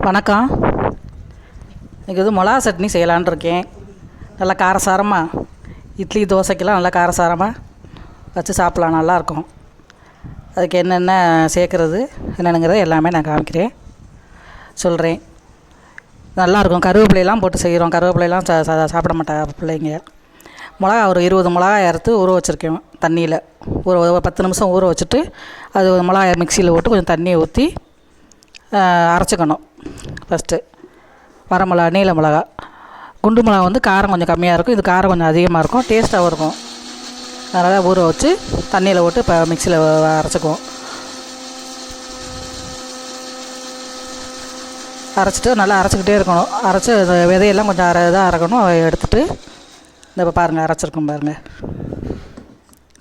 வணக்கம். இன்றைக்கி மிளகா சட்னி செய்யலான்னு இருக்கேன். நல்லா காரசாரமாக இட்லி தோசைக்கெல்லாம் நல்லா காரசாரமாக வச்சு சாப்பிட்லாம், நல்லாயிருக்கும். அதுக்கு என்னென்ன சேர்க்குறது என்னென்னங்கிறத எல்லாமே நான் காமிக்கிறேன், சொல்கிறேன். நல்லாயிருக்கும். கருவேப்பிலையெல்லாம் போட்டு செய்கிறோம். கருவேப்பிலையெல்லாம் சாப்பிட மாட்டாங்க பிள்ளைங்க. மிளகா ஒரு 20 மிளகா அறுத்து ஊற வச்சுருக்கேன் தண்ணியில். ஒரு 10 நிமிஷம் ஊற வச்சுட்டு அது மிளகா மிக்சியில் போட்டு கொஞ்சம் தண்ணியை ஊற்றி அரைச்சிக்கணும். ஃபஸ்ட்டு வரமிளகா, நீல மிளகா. குண்டு மிளகா வந்து காரம் கொஞ்சம் கம்மியாக இருக்கும், இது காரம் கொஞ்சம் அதிகமாக இருக்கும், டேஸ்ட்டாகவும் இருக்கும். அதனால் ஊற வச்சு தண்ணியில் போட்டு இப்போ மிக்சியில் அரைச்சிக்குவோம். அரைச்சிட்டு நல்லா அரைச்சிக்கிட்டே இருக்கணும். அரைச்சி விதையெல்லாம் கொஞ்சம் இதாக அரைக்கணும். எடுத்துகிட்டு இந்த இப்போ பாருங்கள் அரைச்சிருக்கோம் பாருங்கள்,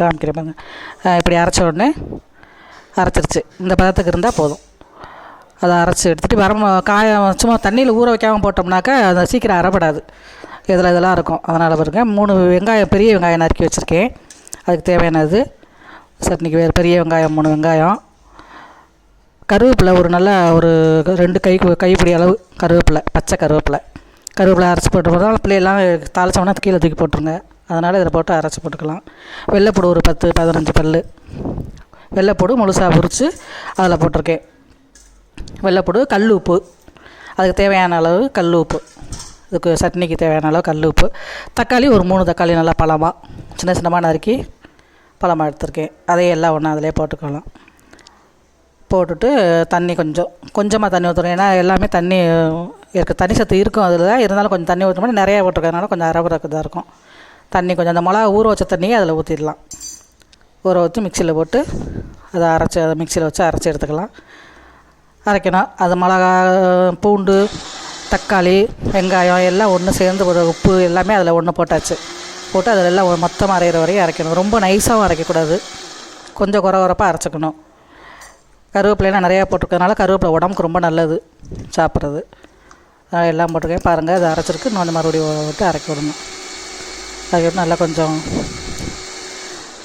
காமிக்கிறேன் பாருங்கள். இப்படி அரைச்ச உடனே அரைச்சிருச்சு. இந்த பதத்துக்கு இருந்தால் போதும். அதை அரைச்சி எடுத்துகிட்டு காயம் சும்மா தண்ணியில் ஊற வைக்காமல் போட்டோம்னாக்கா அது சீக்கிரம் அரைப்படாது. இதெல்லாம் இருக்கும். அதனால் பாருங்க 3 வெங்காயம், பெரிய வெங்காயம் நறுக்கி வச்சுருக்கேன். அதுக்கு தேவையானது சட்னிக்கு வேறு பெரிய வெங்காயம் 3 வெங்காயம், கருவேப்பிலை ஒரு நல்லா ஒரு 2 கைப்பிடி அளவு கருவேப்பிலை, பச்சை கருவேப்பிலை அரைச்சி போட்டு பிள்ளையெல்லாம் தாளிச்சோம்னா கீழே தூக்கி போட்டுருங்க. அதனால் இதில் போட்டு அரைச்சி போட்டுக்கலாம். வெள்ளைப்பூடு ஒரு 10-15 பல் வெள்ளைப்பூடு முழுசாக உரித்து அதில் போட்டிருக்கேன். வெள்ளைப்பூடு, கல் உப்பு, அதுக்கு தேவையான அளவு கல் உப்பு, இதுக்கு சட்னிக்கு தேவையான அளவு கல் உப்பு. தக்காளி ஒரு 3 தக்காளி நல்லா பழமாக சின்னமாக நறுக்கி பழமாக எடுத்துருக்கேன். அதையும் எல்லாம் ஒன்றா அதிலே போட்டுக்கலாம். போட்டுட்டு தண்ணி கொஞ்சமாக தண்ணி ஊற்றுறோம். ஏன்னா எல்லாமே தண்ணி தண்ணி சத்து இருக்கும் அதில் தான். இருந்தாலும் கொஞ்சம் தண்ணி ஊற்றோம்னா நிறையா போட்டிருக்கறதுனால கொஞ்சம் அரைபறக்குதாக இருக்கும். தண்ணி கொஞ்சம் அந்த மிளகா ஊற வச்ச தண்ணியை அதில் ஊற்றிடலாம். ஊற வச்சு மிக்சியில் போட்டு அதை மிக்சியில் வச்சு அரைச்சி எடுத்துக்கலாம். அரைக்கணும். அது மிளகா, பூண்டு, தக்காளி, வெங்காயம் எல்லாம் ஒன்று சேர்ந்து ஒரு உப்பு எல்லாமே அதில் ஒன்று போட்டாச்சு. போட்டு அதில் எல்லாம் மொத்தமாக அரைகிற வரையும் அரைக்கணும். ரொம்ப நைஸாகவும் அரைக்கக்கூடாது, கொஞ்சம் குறப்பாக அரைச்சிக்கணும். கருவேப்பிலையெல்லாம் நிறையா போட்டிருக்கறதுனால கருவேப்பிலை உடம்புக்கு ரொம்ப நல்லது சாப்பிட்றது. அதனால் எல்லாம் போட்டிருக்கேன் பாருங்கள். அது அரைச்சிருக்கு. இன்னும் மறுபடியும் விட்டு அரைக்க விடணும். அரைக்க விட்டு நல்லா கொஞ்சம்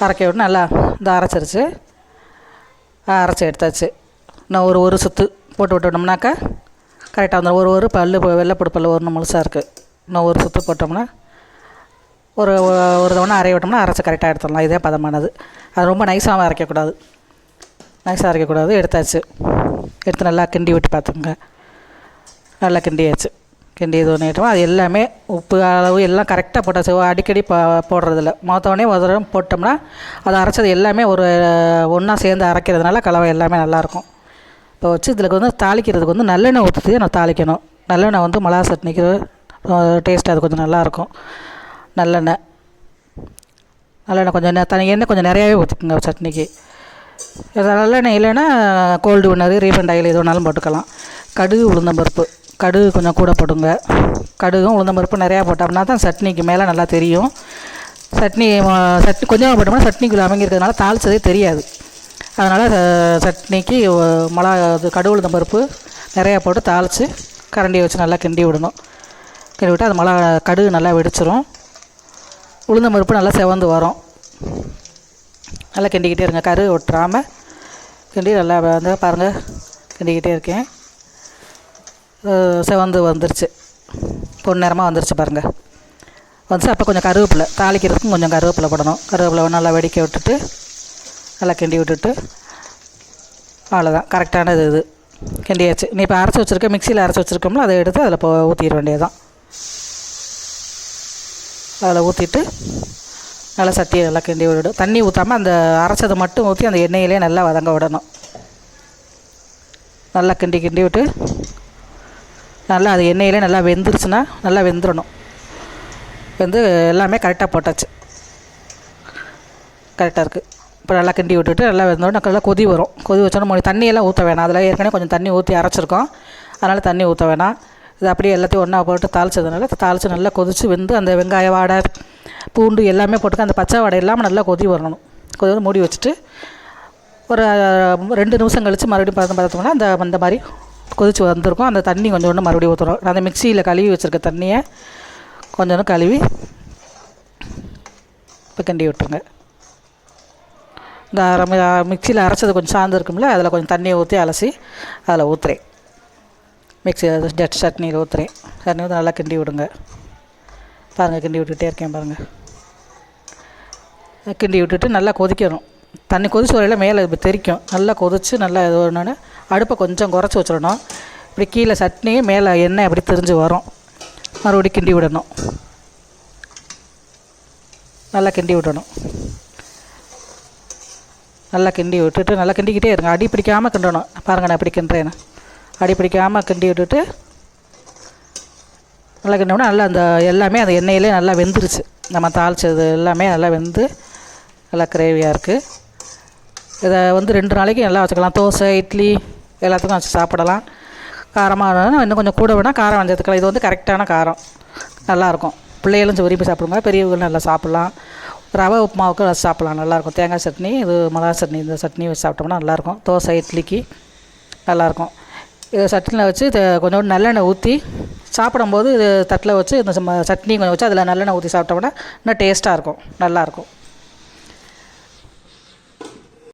அரைக்க விட்டு நல்லா இந்த அரைச்சிருச்சு. அரைச்சி எடுத்தாச்சு. இன்னும் ஒரு சுற்று போட்டு விட்டோம்னாக்கா கரெக்டாக வந்துடும். ஒரு பல் வெள்ளைப்பூடு பல் ஒன்று முழுசாக இருக்குது. இன்னும் ஒரு சுற்று போட்டோம்னா ஒரு தவணை அரைய விட்டோம்னா அரைச்சி கரெக்டாக எடுத்துடலாம். இதே பதமானது. அது ரொம்ப நைஸாகவும் அரைக்கக்கூடாது. எடுத்தாச்சு. எடுத்து நல்லா கிண்டி விட்டு பார்த்துங்க. நல்லா கிண்டியாச்சு. கிண்டி இது பண்ணிட்டோம். அது எல்லாமே உப்பு அளவு எல்லாம் கரெக்டாக போட்டாச்சு. அடிக்கடி போடுறதில்ல. மொத்தவொடனே ஒரு தடவை போட்டோம்னா அதை அரைச்சது எல்லாமே ஒன்றா சேர்ந்து அரைக்கிறதுனால கலவை எல்லாமே நல்லாயிருக்கும். இப்போ வச்சு இதில் தாளிக்கிறதுக்கு நல்லெண்ணெய் ஊற்றி நான் தாளிக்கணும். நல்லெண்ணெய் மிளகா சட்னிக்கு டேஸ்ட்டு அது கொஞ்சம் நல்லாயிருக்கும். நல்லெண்ணெய் கொஞ்சம் எண்ணெய் கொஞ்சம் நிறையாவே ஊற்றிக்குங்க சட்னிக்கு. நல்லெண்ணெய் இல்லைன்னா கோல்டு வினர், ரீஃபண்ட் ஆயில் எது வேணாலும் போட்டுக்கலாம். கடுகு, உளுந்தம்பருப்பு, கடுகு கொஞ்சம் கூட போடுங்க. கடுகும் உளுந்தம்பருப்பு நிறையா போட்டோம்னா தான் சட்னிக்கு மேலே நல்லா தெரியும். சட்னி கொஞ்சமாக போட்டோம்னா சட்னிக்குள்ளே அமைங்கிறதுனால தாளித்ததே தெரியாது. அதனால் சட்னிக்கு கடுகு உளுந்தம்பருப்பு நிறையா போட்டு தாளித்து கரண்டியை வச்சு நல்லா கிண்டி விடணும். கிண்டி விட்டு அது கடுகு நல்லா வெடிச்சிரும். உளுந்தம்பருப்பு நல்லா செவந்து வரும். நல்லா கிண்டிக்கிட்டே இருங்க, கரு ஒட்டுறாமல் கிண்டி நல்லா பாருங்கள் கிண்டிக்கிட்டே இருக்கேன். செவந்து வந்துருச்சு, பொன்னிறமாக வந்துருச்சு பாருங்கள். அப்போ கொஞ்சம் கருவேப்பிலை தாளிக்கிறதுக்கும் கொஞ்சம் கருவேப்பிலை போடணும். கருவேப்பிலை நல்லா வெடிக்க விட்டுட்டு நல்லா கிண்டி விட்டுட்டு அவ்வளோதான், கரெக்டானது இது. கிண்டியாச்சு. நீ இப்போ அரைச்சி வச்சுருக்க, மிக்சியில் அரைச்சி வச்சுருக்கோம்ல, அதை எடுத்து அதில் ஊற்றிட வேண்டியது தான். அதில் ஊற்றிட்டு நல்லா சட்டியை நல்லா கிண்டி விடணும். தண்ணி ஊற்றாமல் அந்த அரைச்சதை மட்டும் ஊற்றி அந்த எண்ணெயிலே நல்லா வதங்க விடணும். நல்லா கிண்டி விட்டு நல்லா அது எண்ணெயிலே நல்லா வெந்துருச்சுன்னா நல்லா வெந்துடணும். எல்லாமே கரெக்டாக போட்டாச்சு, கரெக்டாக இருக்குது. இப்போ நல்லா கிண்டி விட்டுட்டு நல்லா வெந்தோடனே நல்லா கொதி வரும். கொதி வச்சோன்னா தண்ணியெல்லாம் ஊற்ற வேணாம். அதில் ஏற்கனவே கொஞ்சம் தண்ணி ஊற்றி அரைச்சிருக்கோம். அதனால் தண்ணி ஊற்ற வேணாம். இது அப்படியே எல்லாத்தையும் ஒன்றா போட்டு தாளித்து நல்லா கொதித்து வெந்து அந்த வெங்காய வாடை, பூண்டு எல்லாமே போட்டுக்க அந்த பச்சை வாடை இல்லாமல் நல்லா கொதி வரணும். கொதி மூடி வச்சுட்டு ஒரு 2 நிமிஷம் கழித்து மறுபடியும் பார்த்தோம்னா அந்த மாதிரி கொதித்து வந்திருக்கும். அந்த தண்ணி கொஞ்சம் மறுபடியும் ஊற்றுறோம். அந்த மிக்சியில் கழுவி வச்சுருக்க தண்ணியை கொஞ்சம் கழுவி இப்போ கிண்டி விட்டுருங்க. இந்த மிக்சியில் அரைச்சது கொஞ்சம் சார்ந்து இருக்கும்ல, அதில் கொஞ்சம் தண்ணியை ஊற்றி அலசி அதில் ஊற்றுறேன். மிக்ஸி ஜட் சட்னியில் ஊற்றுறேன். சட்னி ஊற்றி நல்லா கிண்டி விடுங்க. பாருங்கள், கிண்டி விட்டுகிட்டே இருக்கேன் பாருங்கள். கிண்டி விட்டுட்டு நல்லா கொதிக்கணும். தண்ணி கொதிச்சு வரையில் மேலே இப்போ தெரிக்கும். நல்லா கொதித்து நல்லா இது ஒன்று அடுப்பை கொஞ்சம் குறைச்சி வச்சிடணும். இப்படி கீழே சட்னி மேலே எண்ணெய் அப்படி திரிஞ்சு வரும். மறுபடியும் கிண்டி விடணும். நல்லா கிண்டி விடணும். நல்லா கிண்டி விட்டுட்டு நல்லா கிண்டிக்கிட்டே இருங்க. அடி பிடிக்காமல் கிண்டணும். பாருங்கள், நான் எப்படி கிண்டுறேன்னு. அடி பிடிக்காமல் கிண்டி விட்டுட்டு நல்லா கிண்டோம்னா நல்லா அந்த எல்லாமே அந்த எண்ணெயிலே நல்லா வெந்துருச்சு. நம்ம தாளித்தது எல்லாமே நல்லா வெந்து நல்லா கிரேவியாக இருக்குது. இதை 2 நாளைக்கு நல்லா வச்சுக்கலாம். தோசை, இட்லி எல்லாத்துக்கும் வச்சு சாப்பிடலாம். காரமாக இன்னும் கொஞ்சம் கூட வேணால் காரம் வஞ்சத்துக்கலாம். இது கரெக்டான காரம், நல்லாயிருக்கும். பிள்ளைகளும் விரும்பி சாப்பிடுங்க, பெரியவங்களும் நல்லா சாப்பிட்லாம். ரவை உப்புமாவுக்கு வச்சு சாப்பிட்லாம், நல்லாயிருக்கும். தேங்காய் சட்னி, இது மிளகா சட்னி, இந்த சட்னி வச்சு சாப்பிட்டோம்னா நல்லாயிருக்கும். தோசை, இட்லிக்கு நல்லாயிருக்கும். இது சட்னியில் வச்சு கொஞ்சோண்டு நல்லெண்ணெய் ஊற்றி சாப்பிடும்போது இது தட்டில் வச்சு இந்த சட்னி கொஞ்சம் வச்சு அதில் நல்லெண்ணெய் ஊற்றி சாப்பிட்டோம்னா இன்னும் டேஸ்ட்டாக இருக்கும், நல்லாயிருக்கும்.